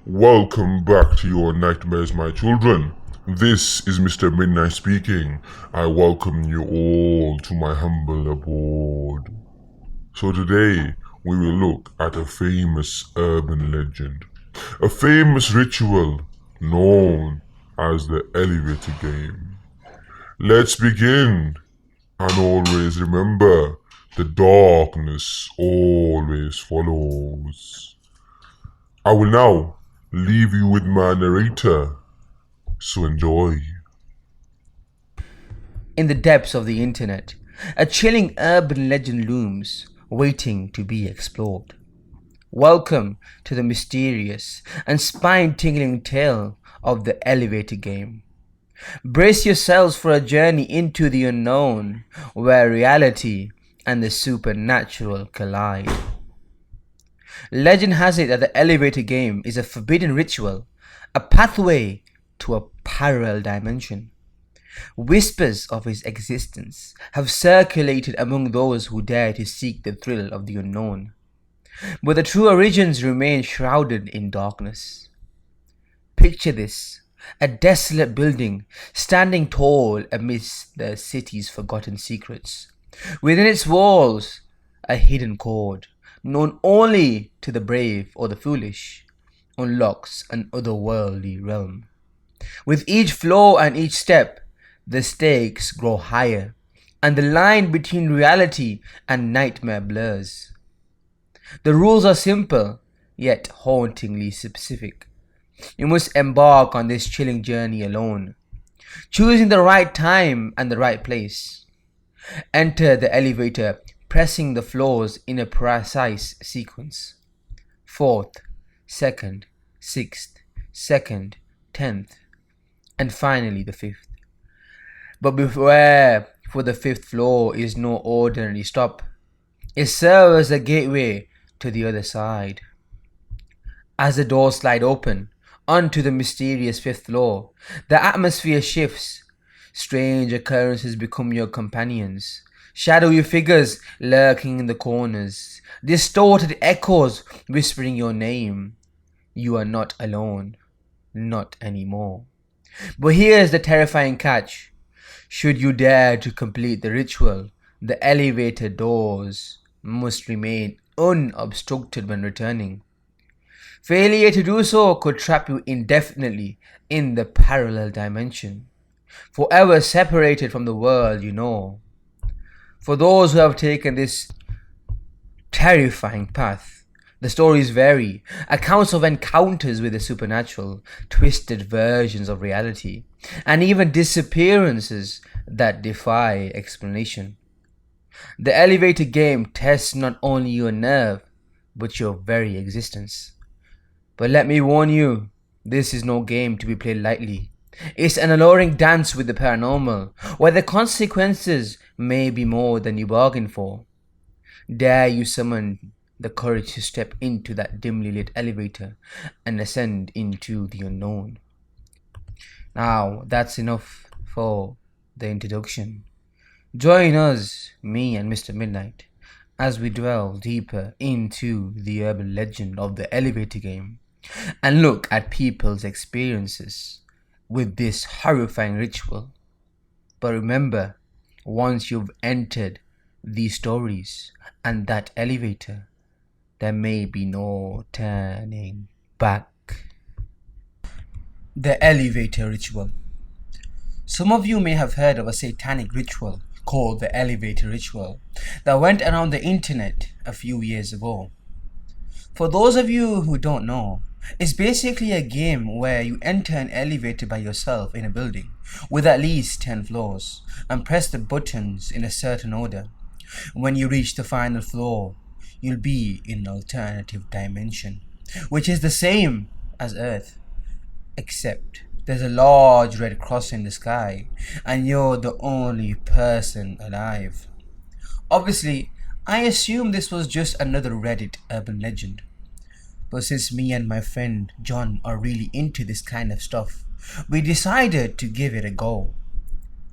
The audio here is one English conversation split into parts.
Welcome back to your nightmares, my children. This is Mr. Midnight speaking. I welcome you all to my humble abode. So today, we will look at a famous urban legend, a famous ritual known as the elevator game. Let's begin. And always remember, the darkness always follows. I will now leave you with my narrator, so enjoy. In the depths of the internet, a chilling urban legend looms, waiting to be explored. Welcome to the mysterious and spine-tingling tale of the elevator game. Brace yourselves for a journey into the unknown, where reality and the supernatural collide. Legend has it that the elevator game is a forbidden ritual, a pathway to a parallel dimension. Whispers of its existence have circulated among those who dare to seek the thrill of the unknown, but the true origins remain shrouded in darkness. Picture this: a desolate building standing tall amidst the city's forgotten secrets. Within its walls, a hidden chord, known only to the brave or the foolish, unlocks an otherworldly realm. With each floor and each step, the stakes grow higher, and the line between reality and nightmare blurs. The rules are simple, yet hauntingly specific. You must embark on this chilling journey alone, choosing the right time and the right place. Enter the elevator, pressing the floors in a precise sequence. Fourth, second, sixth, second, 10th, and finally the fifth. But beware, for the fifth floor is no ordinary stop. It serves as a gateway to the other side. As the doors slide open onto the mysterious fifth floor, the atmosphere shifts. Strange occurrences become your companions. Shadowy figures lurking in the corners. Distorted echoes whispering your name. You are not alone. Not anymore. But here's the terrifying catch. Should you dare to complete the ritual, the elevator doors must remain unobstructed when returning. Failure to do so could trap you indefinitely in the parallel dimension, forever separated from the world you know. For those who have taken this terrifying path, the stories vary. Accounts of encounters with the supernatural, twisted versions of reality, and even disappearances that defy explanation. The elevator game tests not only your nerve, but your very existence. But let me warn you, this is no game to be played lightly. It's an alluring dance with the paranormal, where the consequences may be more than you bargained for. Dare you summon the courage to step into that dimly lit elevator and ascend into the unknown. Now, that's enough for the introduction. Join us, me and Mr. Midnight, as we dwell deeper into the urban legend of the elevator game and look at people's experiences with this horrifying ritual. But remember, once you've entered these stories and that elevator, there may be no turning back. The elevator ritual. Some of you may have heard of a satanic ritual called the elevator ritual that went around the internet a few years ago. For those of you who don't know, it's basically a game where you enter an elevator by yourself in a building with at least 10 floors and press the buttons in a certain order. When you reach the final floor, you'll be in an alternative dimension, which is the same as Earth, except there's a large red cross in the sky and you're the only person alive. Obviously, I assume this was just another Reddit urban legend. But since me and my friend John are really into this kind of stuff, we decided to give it a go.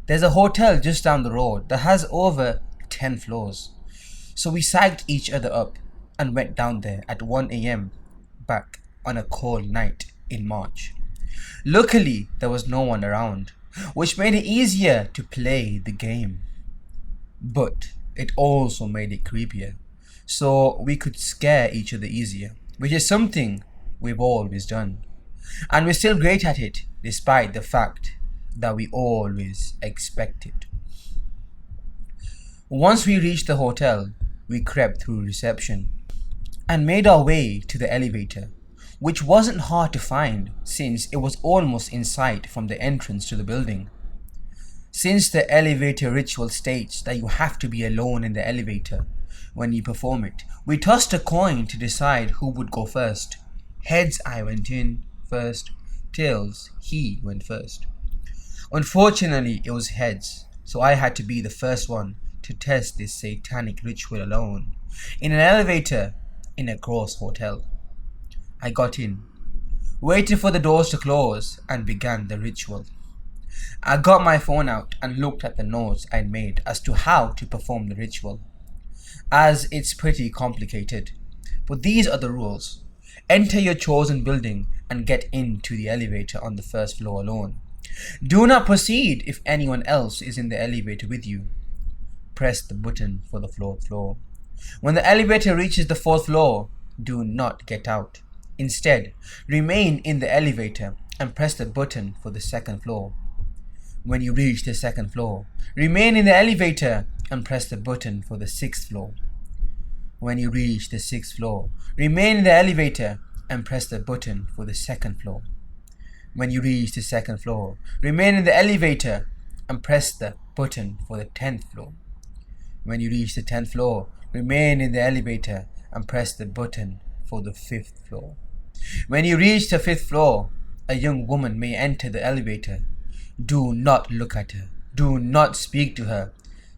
There's a hotel just down the road that has over 10 floors. So we psyched each other up and went down there at 1 a.m. back on a cold night in March. Luckily, there was no one around, which made it easier to play the game. But it also made it creepier, so we could scare each other easier, which is something we've always done. And we're still great at it, despite the fact that we always expect it. Once we reached the hotel, we crept through reception and made our way to the elevator, which wasn't hard to find since it was almost in sight from the entrance to the building. Since the elevator ritual states that you have to be alone in the elevator when you perform it, we tossed a coin to decide who would go first. Heads, I went in first. Tails, he went first. Unfortunately, it was heads, so I had to be the first one to test this satanic ritual alone, in an elevator in a gross hotel. I got in, waited for the doors to close, and began the ritual. I got my phone out and looked at the notes I'd made as to how to perform the ritual, as it's pretty complicated. But these are the rules. Enter your chosen building and get into the elevator on the first floor alone. Do not proceed if anyone else is in the elevator with you. Press the button for the fourth floor. When the elevator reaches the fourth floor, do not get out. Instead, remain in the elevator and press the button for the second floor. When you reach the second floor, remain in the elevator and press the button for the sixth floor. When you reach the sixth floor, remain in the elevator and press the button for the second floor. When you reach the second floor, remain in the elevator and press the button for the 10th floor. When you reach the 10th floor, remain in the elevator and press the button for the 5th floor. When you reach the 5th floor, a young woman may enter the elevator. Do not look at her. Do not speak to her.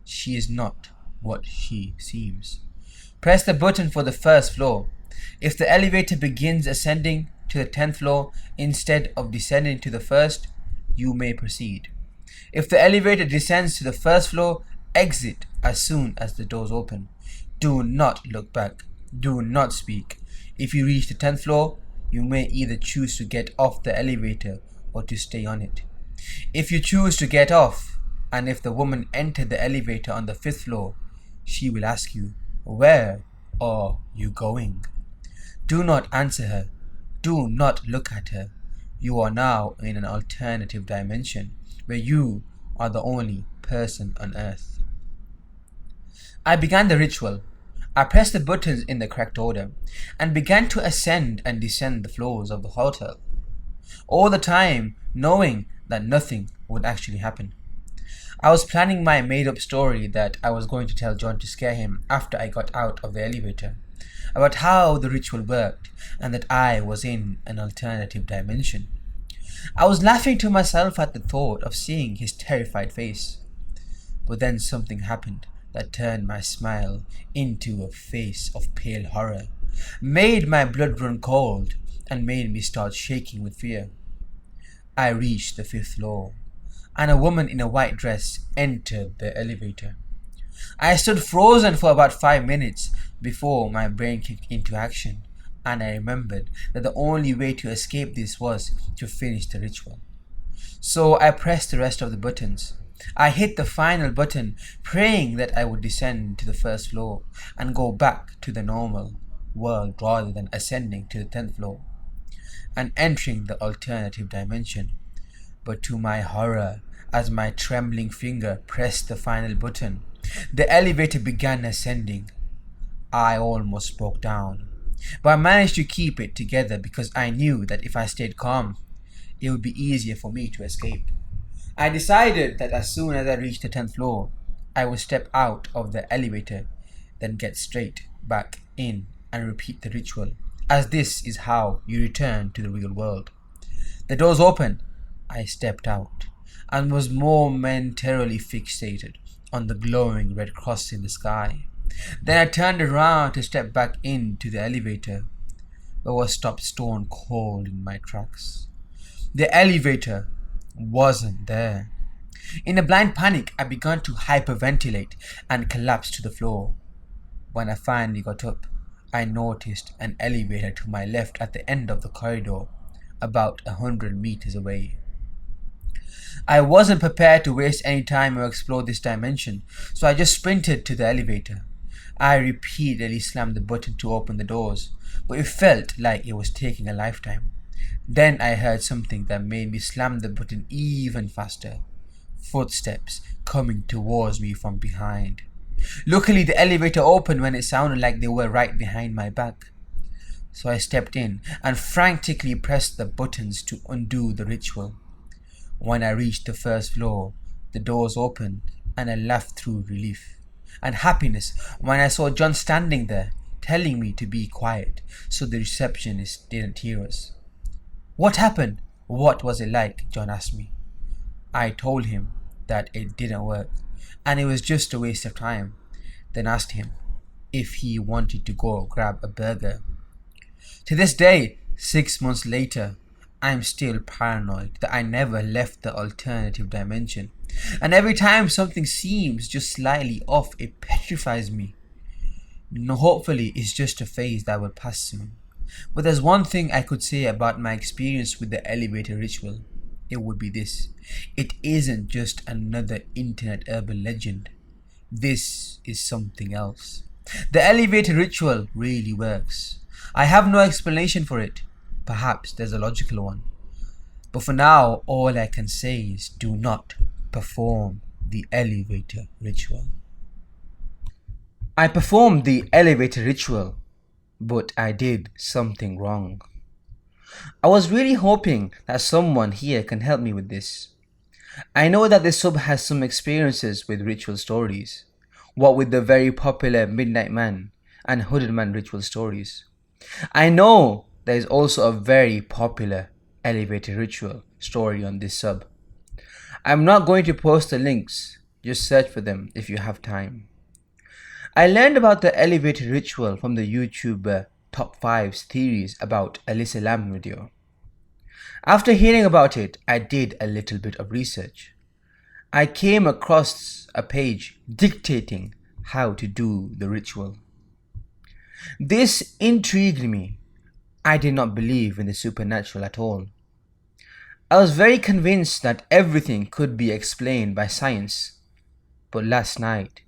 She is not what she seems. Press the button for the 1st floor. If the elevator begins ascending to the 10th floor instead of descending to the 1st, you may proceed. If the elevator descends to the 1st floor, exit as soon as the doors open. Do not look back. Do not speak. If you reach the 10th floor, you may either choose to get off the elevator or to stay on it. If you choose to get off, and if the woman entered the elevator on the 5th floor, she will ask you, "Where are you going?" Do not answer her. Do not look at her. You are now in an alternative dimension where you are the only person on earth. I began the ritual. I pressed the buttons in the correct order and began to ascend and descend the floors of the hotel, all the time knowing that nothing would actually happen. I was planning my made-up story that I was going to tell John to scare him after I got out of the elevator, about how the ritual worked and that I was in an alternative dimension. I was laughing to myself at the thought of seeing his terrified face. But then something happened that turned my smile into a face of pale horror, made my blood run cold, and made me start shaking with fear. I reached the 5th floor, and a woman in a white dress entered the elevator. I stood frozen for about 5 minutes before my brain kicked into action, and I remembered that the only way to escape this was to finish the ritual. So I pressed the rest of the buttons. I hit the final button, praying that I would descend to the 1st floor and go back to the normal world rather than ascending to the 10th floor and entering the alternative dimension. But to my horror, as my trembling finger pressed the final button, the elevator began ascending. I almost broke down, but I managed to keep it together because I knew that if I stayed calm, it would be easier for me to escape. I decided that as soon as I reached the 10th floor, I would step out of the elevator, then get straight back in and repeat the ritual, as this is how you return to the real world. The doors opened. I stepped out and was momentarily fixated on the glowing red cross in the sky. Then I turned around to step back into the elevator, but was stopped stone cold in my tracks. The elevator wasn't there. In a blind panic, I began to hyperventilate and collapse to the floor. When I finally got up, I noticed an elevator to my left at the end of the corridor, about 100 meters away. I wasn't prepared to waste any time or explore this dimension, so I just sprinted to the elevator. I repeatedly slammed the button to open the doors, but it felt like it was taking a lifetime. Then I heard something that made me slam the button even faster. Footsteps coming towards me from behind. Luckily, the elevator opened when it sounded like they were right behind my back. So I stepped in and frantically pressed the buttons to undo the ritual. When I reached the first floor, the doors opened and I laughed through relief and happiness when I saw John standing there telling me to be quiet so the receptionist didn't hear us. "What happened? What was it like?" John asked me. I told him that it didn't work and it was just a waste of time, then asked him if he wanted to go grab a burger. To this day, 6 months later, I'm still paranoid that I never left the alternative dimension, and every time something seems just slightly off, it petrifies me. No, hopefully it's just a phase that will pass soon. But there's one thing I could say about my experience with the elevator ritual. It would be this: it isn't just another internet urban legend. This is something else. The elevator ritual really works. I have no explanation for it. Perhaps there's a logical one. But for now, all I can say is do not perform the elevator ritual. I performed the elevator ritual, but I did something wrong. I was really hoping that someone here can help me with this. I know that this sub has some experiences with ritual stories, what with the very popular Midnight Man and Hooded Man ritual stories. I know there is also a very popular elevator ritual story on this sub. I'm not going to post the links, just search for them if you have time. I learned about the elevator ritual from the YouTuber Top 5's theories about Alyssa Lamb video. After hearing about it, I did a little bit of research. I came across a page dictating how to do the ritual. This intrigued me. I did not believe in the supernatural at all. I was very convinced that everything could be explained by science. But last night,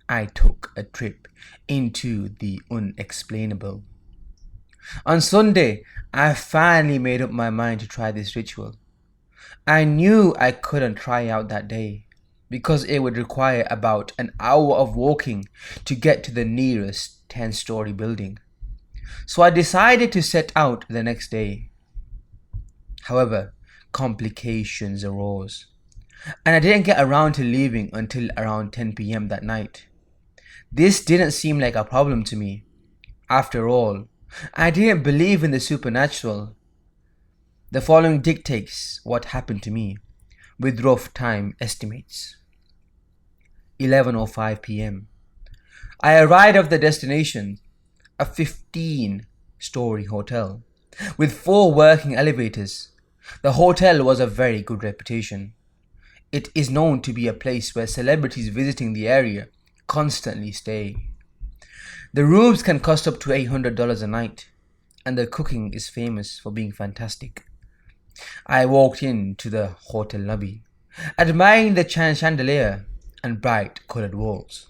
I took a trip into the unexplainable. On Sunday, I finally made up my mind to try this ritual. I knew I couldn't try out that day because it would require about an hour of walking to get to the nearest 10-story building. So I decided to set out the next day. However, complications arose, and I didn't get around to leaving until around 10 p.m. that night. This didn't seem like a problem to me. After all, I didn't believe in the supernatural. The following dictates what happened to me, with rough time estimates. 11:05 p.m. I arrived at the destination, a 15-story hotel, with 4 working elevators. The hotel was a very good reputation. It is known to be a place where celebrities visiting the area constantly stay. The rooms can cost up to $800 a night, and the cooking is famous for being fantastic. I walked into the hotel lobby, admiring the chandelier and bright colored walls.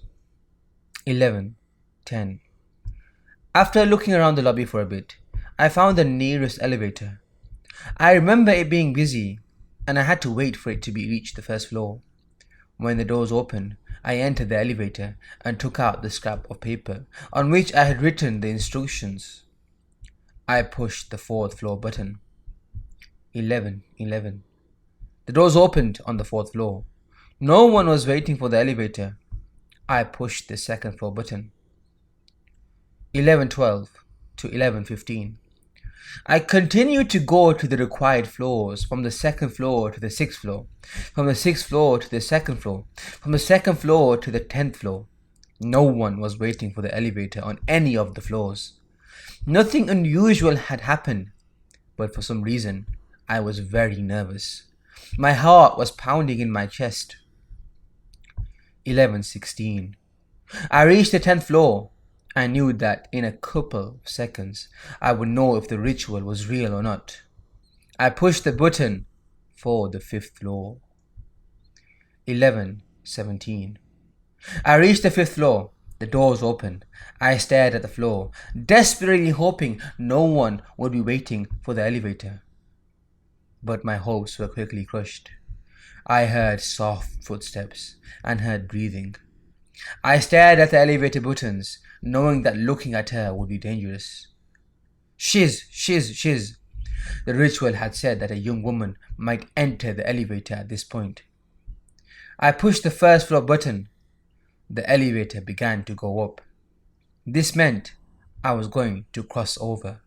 11:10. After looking around the lobby for a bit, I found the nearest elevator. I remember it being busy, and I had to wait for it to be reached the first floor. When the doors opened, I entered the elevator and took out the scrap of paper on which I had written the instructions. I pushed the 4th floor button. 11:11. The doors opened on the 4th floor. No one was waiting for the elevator. I pushed the 2nd floor button. 11:12 to 11:15. I continued to go to the required floors, from the 2nd floor to the 6th floor, from the 6th floor to the 2nd floor, from the 2nd floor to the 10th floor. No one was waiting for the elevator on any of the floors. Nothing unusual had happened, but for some reason, I was very nervous. My heart was pounding in my chest. 11:16. I reached the 10th floor. I knew that in a couple of seconds I would know if the ritual was real or not. I pushed the button for the fifth floor. 11:17. I reached the fifth floor. The doors opened. I stared at the floor, desperately hoping no one would be waiting for the elevator. But my hopes were quickly crushed. I heard soft footsteps and heard breathing. I stared at the elevator buttons, knowing that looking at her would be dangerous. Shiz. The ritual had said that a young woman might enter the elevator at this point. I pushed the first floor button. The elevator began to go up. This meant I was going to cross over.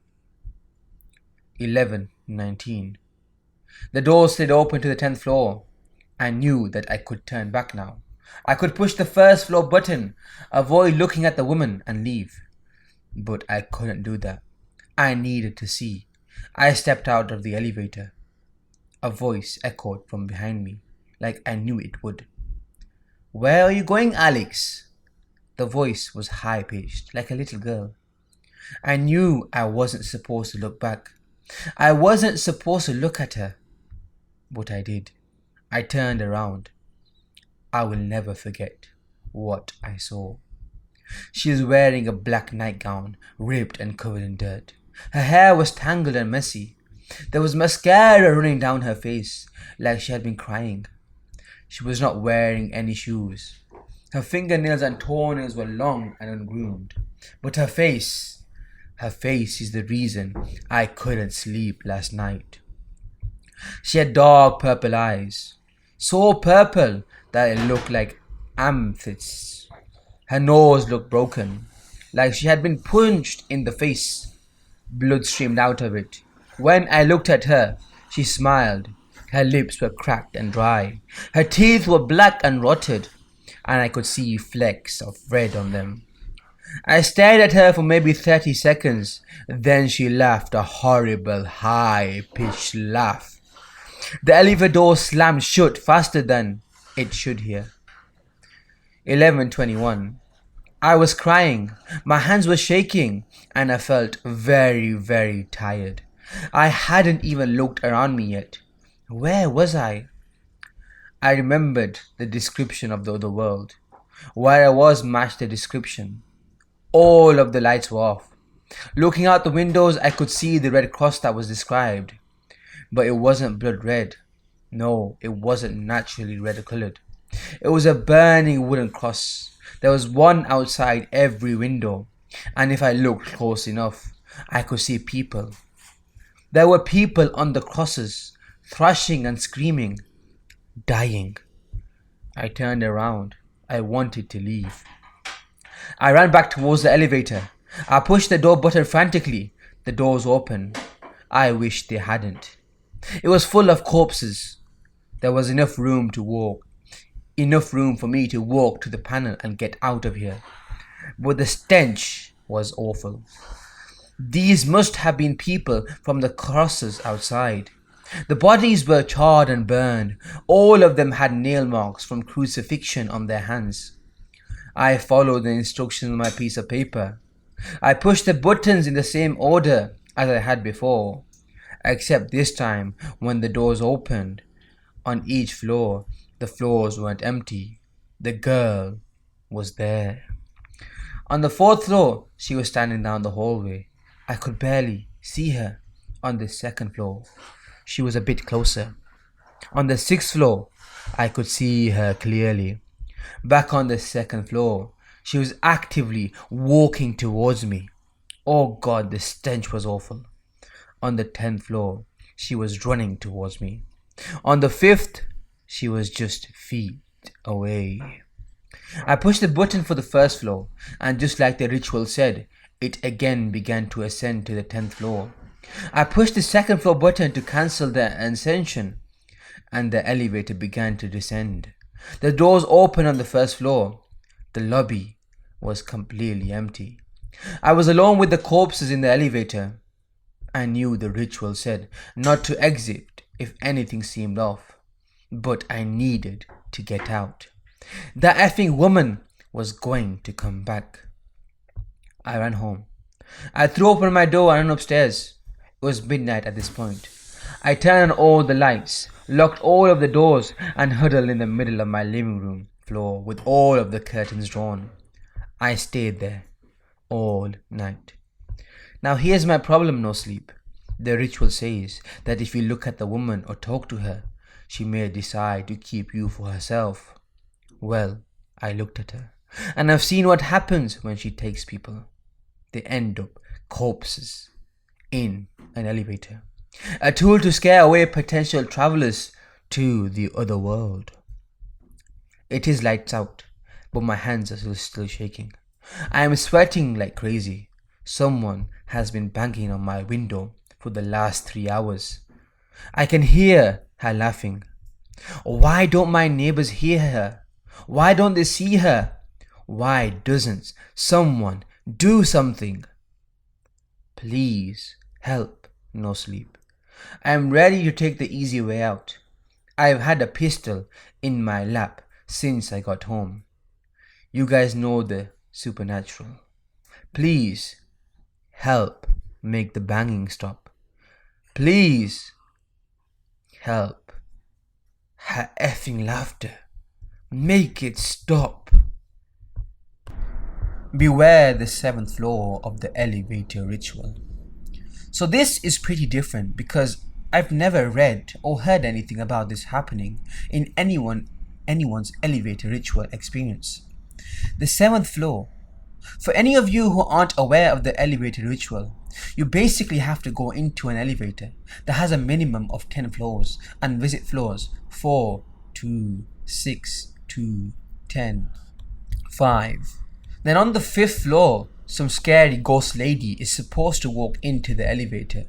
11:19. The door slid open to the 10th floor. I knew that I could turn back now. I could push the first floor button, avoid looking at the woman, and leave. But I couldn't do that. I needed to see. I stepped out of the elevator. A voice echoed from behind me, like I knew it would. "Where are you going, Alex?" The voice was high-pitched, like a little girl. I knew I wasn't supposed to look back. I wasn't supposed to look at her. But I did. I turned around. I will never forget what I saw. She was wearing a black nightgown, ripped and covered in dirt. Her hair was tangled and messy. There was mascara running down her face, like she had been crying. She was not wearing any shoes. Her fingernails and toenails were long and ungroomed. But her face is the reason I couldn't sleep last night. She had dark purple eyes, so purple that it looked like amethysts. Her nose looked broken, like she had been punched in the face. Blood streamed out of it. When I looked at her, she smiled. Her lips were cracked and dry. Her teeth were black and rotted, and I could see flecks of red on them. I stared at her for maybe 30 seconds. Then she laughed a horrible, high-pitched laugh. The elevator door slammed shut faster than it should here. 11:21. I was crying. My hands were shaking, and I felt very, very tired. I hadn't even looked around me yet. Where was I? I remembered the description of the other world. Where I was matched the description. All of the lights were off. Looking out the windows, I could see the red cross that was described. But it wasn't blood red. No, it wasn't naturally red colored. It was a burning wooden cross. There was one outside every window, and if I looked close enough, I could see people. There were people on the crosses, thrashing and screaming, dying. I turned around. I wanted to leave. I ran back towards the elevator. I pushed the door button frantically. The doors opened. I wished they hadn't. It was full of corpses. There was enough room for me to walk to the panel and get out of here. But the stench was awful. These must have been people from the crosses outside. The bodies were charred and burned. All of them had nail marks from crucifixion on their hands. I followed the instructions on my piece of paper. I pushed the buttons in the same order as I had before, except this time when the doors opened. On each floor, the floors weren't empty. The girl was there. On the 4th floor, she was standing down the hallway. I could barely see her. On the 2nd floor, she was a bit closer. On the 6th floor, I could see her clearly. Back on the 2nd floor, she was actively walking towards me. Oh God, the stench was awful. On the 10th floor, she was running towards me. On the 5th, she was just feet away. I pushed the button for the 1st floor, and just like the ritual said, it again began to ascend to the 10th floor. I pushed the 2nd floor button to cancel the ascension, and the elevator began to descend. The doors opened on the 1st floor. The lobby was completely empty. I was alone with the corpses in the elevator. I knew the ritual said not to exit if anything seemed off, but I needed to get out. That effing woman was going to come back. I ran home. I threw open my door and ran upstairs. It was midnight at this point. I turned on all the lights, locked all of the doors, and huddled in the middle of my living room floor with all of the curtains drawn. I stayed there all night. Now here's my problem, no sleep. The ritual says that if you look at the woman or talk to her, she may decide to keep you for herself. Well, I looked at her, and I've seen what happens when she takes people. They end up corpses in an elevator. A tool to scare away potential travelers to the other world. It is lights out, but my hands are still shaking. I am sweating like crazy. Someone has been banging on my window for the last 3 hours. I can hear her laughing. Why don't my neighbors hear her? Why don't they see her? Why doesn't someone do something? Please help, no sleep. I am ready to take the easy way out. I have had a pistol in my lap since I got home. You guys know the supernatural. Please help make the banging stop. Please help her effing laughter. Make it stop. Beware the 7th floor of the elevator ritual. So this is pretty different because I've never read or heard anything about this happening in anyone's elevator ritual experience. The 7th floor. For any of you who aren't aware of the elevator ritual, you basically have to go into an elevator that has a minimum of 10 floors and visit floors 4, 2, 6, 2, 10, 5. Then on the 5th floor, some scary ghost lady is supposed to walk into the elevator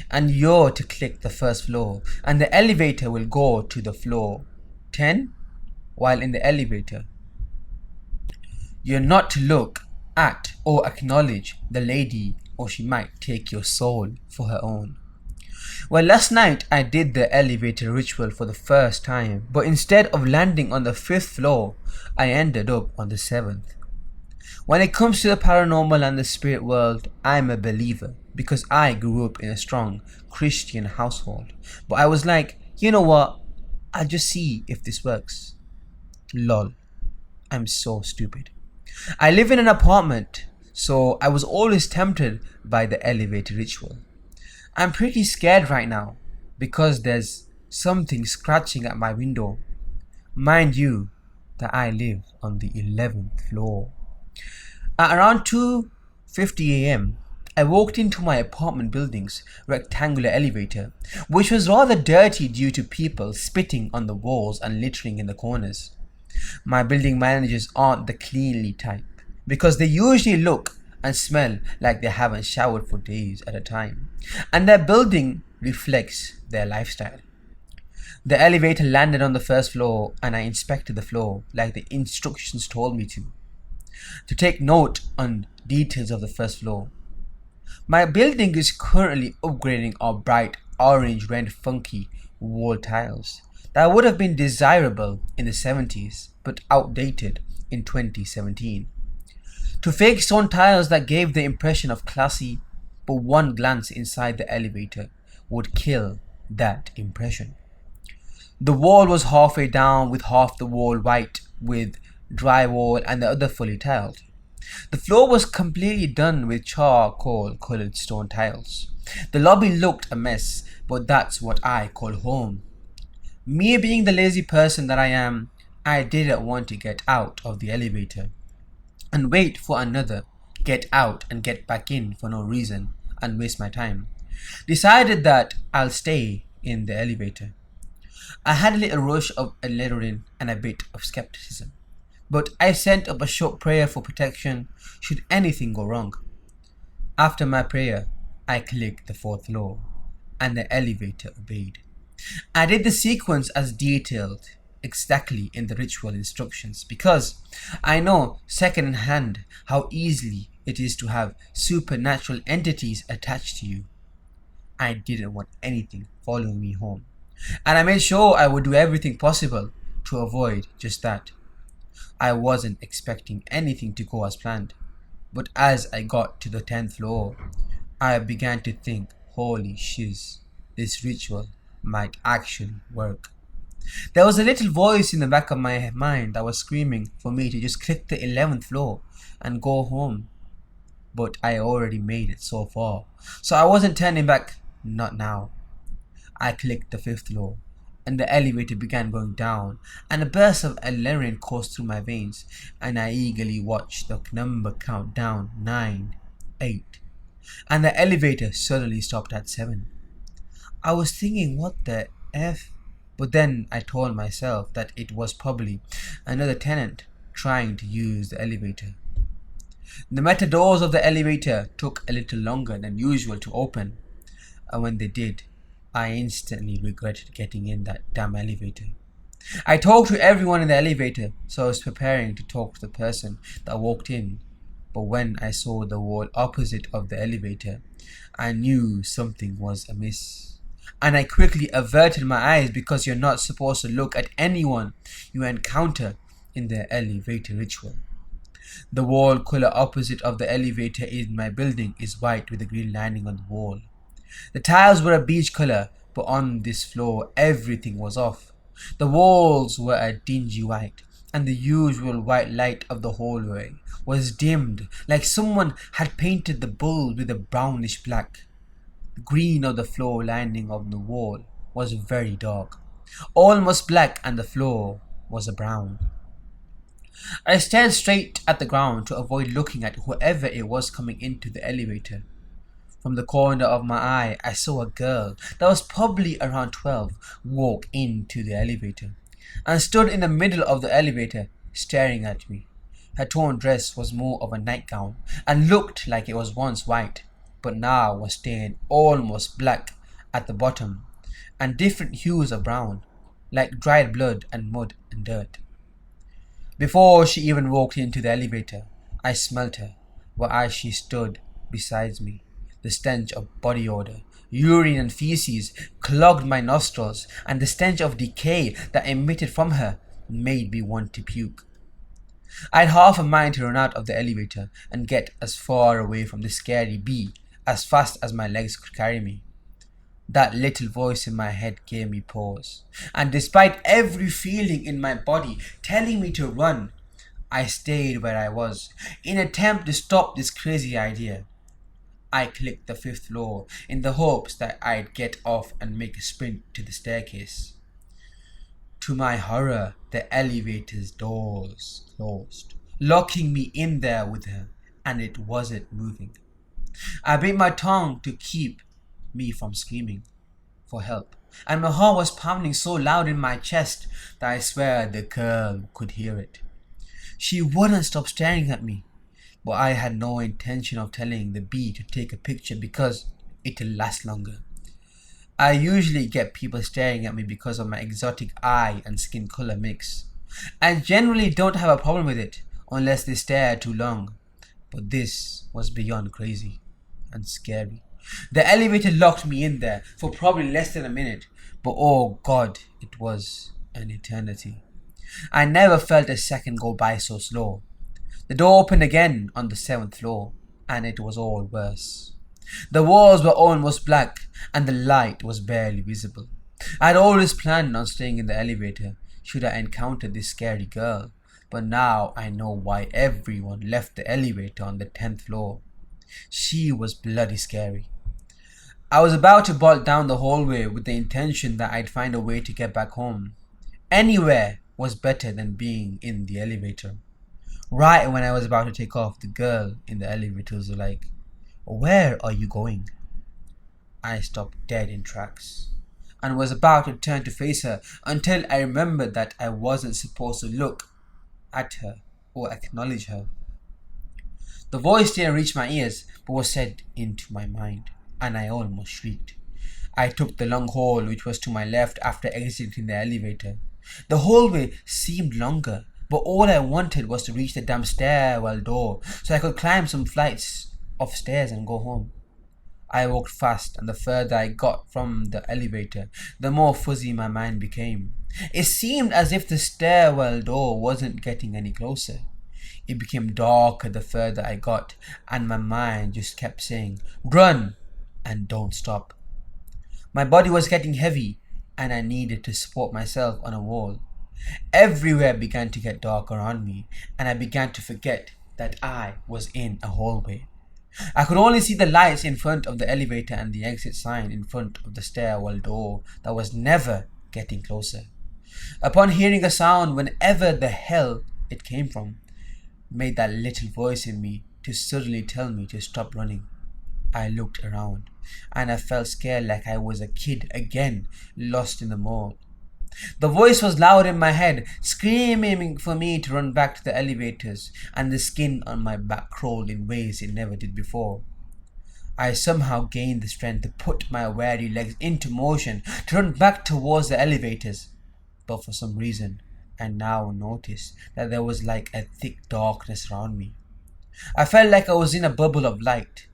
and you're to click the 1st floor and the elevator will go to the floor 10 while in the elevator. You're not to look at or acknowledge the lady or she might take your soul for her own. Well, last night I did the elevator ritual for the first time, but instead of landing on the 5th floor, I ended up on the 7th. When it comes to the paranormal and the spirit world, I'm a believer because I grew up in a strong Christian household. But I was like, you know what? I'll just see if this works. Lol. I'm so stupid. I live in an apartment, so I was always tempted by the elevator ritual. I'm pretty scared right now because there's something scratching at my window. Mind you that I live on the 11th floor. At around 2:50 a.m., I walked into my apartment building's rectangular elevator, which was rather dirty due to people spitting on the walls and littering in the corners. My building managers aren't the cleanly type because they usually look and smell like they haven't showered for days at a time, and their building reflects their lifestyle. The elevator landed on the 1st floor and I inspected the floor like the instructions told me to take note on details of the 1st floor. My building is currently upgrading our bright orange red funky wall tiles that would have been desirable in the 70s but outdated in 2017 to fake stone tiles that gave the impression of classy, but one glance inside the elevator would kill that impression. The wall was halfway down with half the wall white with drywall and the other fully tiled. The floor was completely done with charcoal colored stone tiles. The lobby looked a mess, but that's what I call home. Me being the lazy person that I am, I didn't want to get out of the elevator and wait for another get out and get back in for no reason and waste my time. Decided that I'll stay in the elevator. I had a little rush of adrenaline and a bit of skepticism, but I sent up a short prayer for protection should anything go wrong. After my prayer, I clicked the 4th floor and the elevator obeyed. I did the sequence as detailed exactly in the ritual instructions because I know secondhand how easily it is to have supernatural entities attached to you. I didn't want anything following me home, and I made sure I would do everything possible to avoid just that. I wasn't expecting anything to go as planned, But as I got to the 10th floor, I began to think, holy shiz, this ritual might actually work. There was a little voice in the back of my mind that was screaming for me to just click the 11th floor and go home. But I already made it so far, so I wasn't turning back, not now. I clicked the 5th floor, and the elevator began going down, and a burst of adrenaline coursed through my veins, and I eagerly watched the number count down 9, 8, and the elevator suddenly stopped at 7. I was thinking, what the F? But then I told myself that it was probably another tenant trying to use the elevator. The metal doors of the elevator took a little longer than usual to open, and when they did, I instantly regretted getting in that damn elevator. I talked to everyone in the elevator, so I was preparing to talk to the person that walked in, but when I saw the wall opposite of the elevator, I knew something was amiss. And I quickly averted my eyes because you're not supposed to look at anyone you encounter in the elevator ritual. The wall color opposite of the elevator in my building is white with a green lining on the wall. The tiles were a beige color, but on this floor everything was off. The walls were a dingy white, and the usual white light of the hallway was dimmed, like someone had painted the bulb with a brownish black. The green of the floor lining on the wall was very dark, almost black, and the floor was a brown. I stared straight at the ground to avoid looking at whoever it was coming into the elevator. From the corner of my eye, I saw a girl that was probably around 12 walk into the elevator and stood in the middle of the elevator staring at me. Her torn dress was more of a nightgown and looked like it was once white, but now was stained almost black at the bottom and different hues of brown, like dried blood and mud and dirt. Before she even walked into the elevator, I smelt her, but as she stood beside me, the stench of body odor, urine and feces clogged my nostrils, and the stench of decay that emitted from her made me want to puke. I had half a mind to run out of the elevator and get as far away from this scary bee as fast as my legs could carry me. That little voice in my head gave me pause, and despite every feeling in my body telling me to run, I stayed where I was in an attempt to stop this crazy idea. I clicked the 5th floor in the hopes that I'd get off and make a sprint to the staircase. To my horror, the elevator's doors closed, locking me in there with her, and it wasn't moving. I bit my tongue to keep me from screaming for help, and my heart was pounding so loud in my chest that I swear the girl could hear it. She wouldn't stop staring at me, but I had no intention of telling the bee to take a picture because it'll last longer. I usually get people staring at me because of my exotic eye and skin color mix. I generally don't have a problem with it unless they stare too long, but this was beyond crazy and scary. The elevator locked me in there for probably less than a minute, but oh god, it was an eternity. I never felt a second go by so slow. The door opened again on the 7th floor, and it was all worse. The walls were almost black, and the light was barely visible. I had always planned on staying in the elevator should I encounter this scary girl, but now I know why everyone left the elevator on the 10th floor. She was bloody scary. I was about to bolt down the hallway with the intention that I'd find a way to get back home. Anywhere was better than being in the elevator. Right when I was about to take off, the girl in the elevator was like, "Where are you going?" I stopped dead in tracks and was about to turn to face her until I remembered that I wasn't supposed to look at her or acknowledge her. The voice didn't reach my ears but was said into my mind, and I almost shrieked. I took the long hall which was to my left after exiting the elevator. The hallway seemed longer, but all I wanted was to reach the damn stairwell door so I could climb some flights of stairs and go home. I walked fast, and the further I got from the elevator, the more fuzzy my mind became. It seemed as if the stairwell door wasn't getting any closer. It became darker the further I got, and my mind just kept saying, "Run and don't stop." My body was getting heavy, and I needed to support myself on a wall. Everywhere began to get dark around me, and I began to forget that I was in a hallway. I could only see the lights in front of the elevator and the exit sign in front of the stairwell door that was never getting closer. Upon hearing a sound, whenever the hell it came from, made that little voice in me to suddenly tell me to stop running. I looked around, and I felt scared like I was a kid again, lost in the mall. The voice was loud in my head, screaming for me to run back to the elevators, and the skin on my back crawled in ways it never did before. I somehow gained the strength to put my weary legs into motion to run back towards the elevators, but for some reason I now noticed that there was like a thick darkness around me. I felt like I was in a bubble of light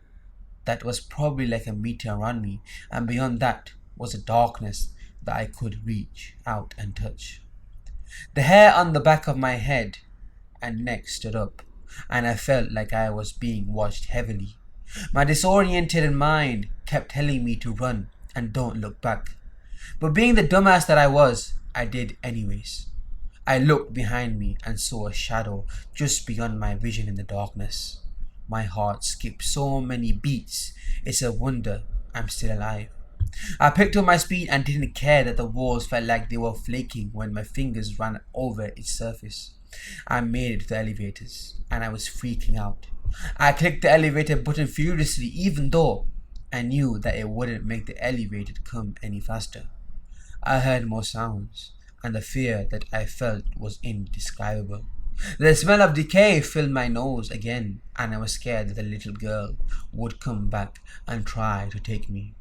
that was probably like a meteor around me, and beyond that was a darkness that I could reach out and touch. The hair on the back of my head and neck stood up, and I felt like I was being watched heavily. My disoriented mind kept telling me to run and don't look back. But being the dumbass that I was, I did anyways. I looked behind me and saw a shadow just beyond my vision in the darkness. My heart skipped so many beats, it's a wonder I'm still alive. I picked up my speed and didn't care that the walls felt like they were flaking when my fingers ran over its surface. I made it to the elevators, and I was freaking out. I clicked the elevator button furiously, even though I knew that it wouldn't make the elevator come any faster. I heard more sounds, and the fear that I felt was indescribable. The smell of decay filled my nose again, and I was scared that the little girl would come back and try to take me.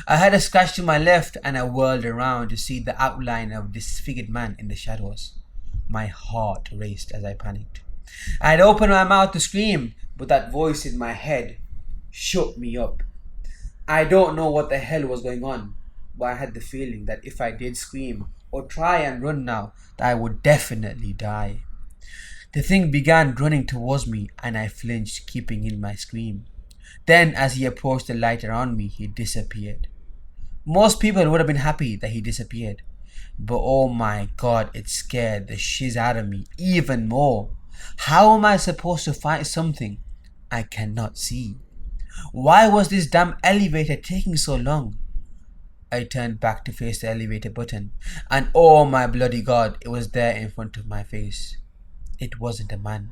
I heard a scratch to my left, and I whirled around to see the outline of a disfigured man in the shadows. My heart raced as I panicked. I had opened my mouth to scream, but that voice in my head shook me up. I don't know what the hell was going on, but I had the feeling that if I did scream or try and run now, that I would definitely die. The thing began running towards me, and I flinched, keeping in my scream. Then, as he approached the light around me, he disappeared. Most people would have been happy that he disappeared, but oh my god, it scared the shiz out of me even more. How am I supposed to fight something I cannot see? Why was this damn elevator taking so long? I turned back to face the elevator button, and oh my bloody god, it was there in front of my face. It wasn't a man.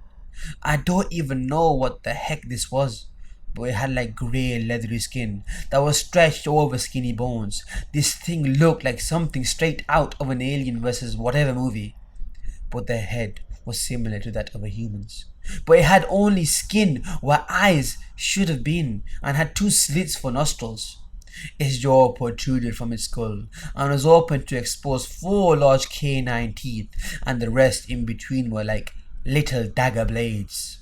I don't even know what the heck this was, but it had like grey leathery skin that was stretched over skinny bones. This thing looked like something straight out of an Alien vs. whatever movie, but the head was similar to that of a human's. But it had only skin where eyes should have been, and had two slits for nostrils. Its jaw protruded from its skull and was open to expose 4 large canine teeth, and the rest in between were like little dagger blades.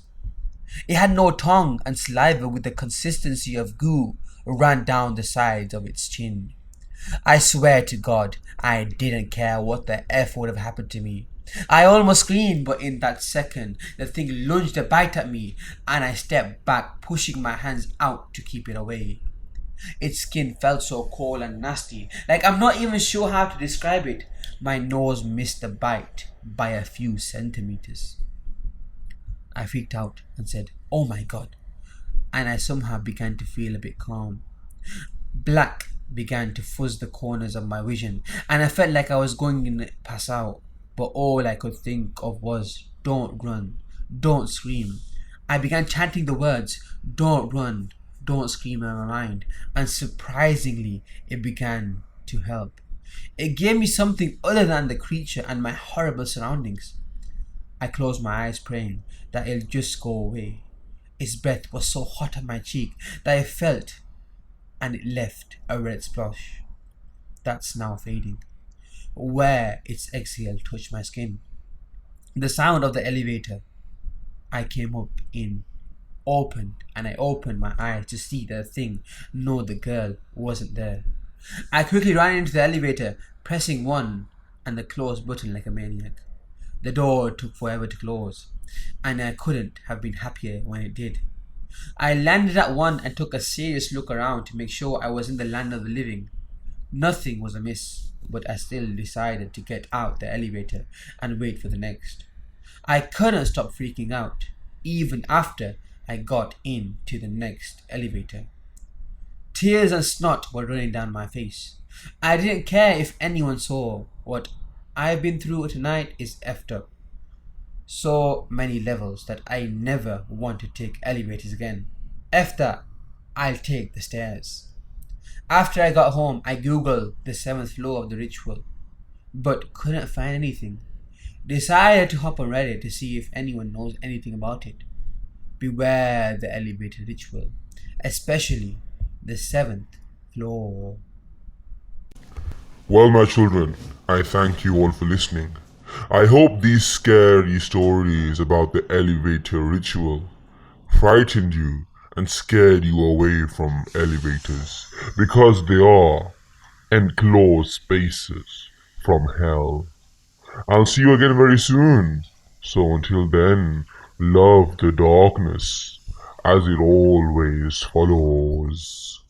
It had no tongue, and saliva with the consistency of goo ran down the sides of its chin. I swear to God, I didn't care what the F would have happened to me. I almost screamed, but in that second, the thing lunged a bite at me, and I stepped back, pushing my hands out to keep it away. Its skin felt so cold and nasty, like I'm not even sure how to describe it. My nose missed the bite by a few centimeters. I freaked out and said, "Oh my god," and I somehow began to feel a bit calm. Black began to fuzz the corners of my vision, and I felt like I was going to pass out, but all I could think of was, "Don't run, don't scream." I began chanting the words, "Don't run, don't scream" in my mind, and surprisingly, it began to help. It gave me something other than the creature and my horrible surroundings. I closed my eyes, praying that it'll just go away. Its breath was so hot on my cheek that I felt, and it left a red splash. That's now fading, where its exhale touched my skin. The sound of the elevator I came up in opened, and I opened my eyes to see the thing. No, the girl wasn't there. I quickly ran into the elevator, pressing 1 and the close button like a maniac. The door took forever to close, and I couldn't have been happier when it did. I landed at one and took a serious look around to make sure I was in the land of the living. Nothing was amiss, but I still decided to get out the elevator and wait for the next. I couldn't stop freaking out, even after I got into the next elevator. Tears and snot were running down my face. I didn't care if anyone saw. What I've been through tonight is effed up. So many levels that I never want to take elevators again. F that, I'll take the stairs. After I got home, I googled the seventh floor of the ritual, but couldn't find anything. Decided to hop on Reddit to see if anyone knows anything about it. Beware the elevator ritual, especially the seventh floor. Well, my children, I thank you all for listening. I hope these scary stories about the elevator ritual frightened you and scared you away from elevators, because they are enclosed spaces from hell. I'll see you again very soon. So until then, love the darkness as it always follows.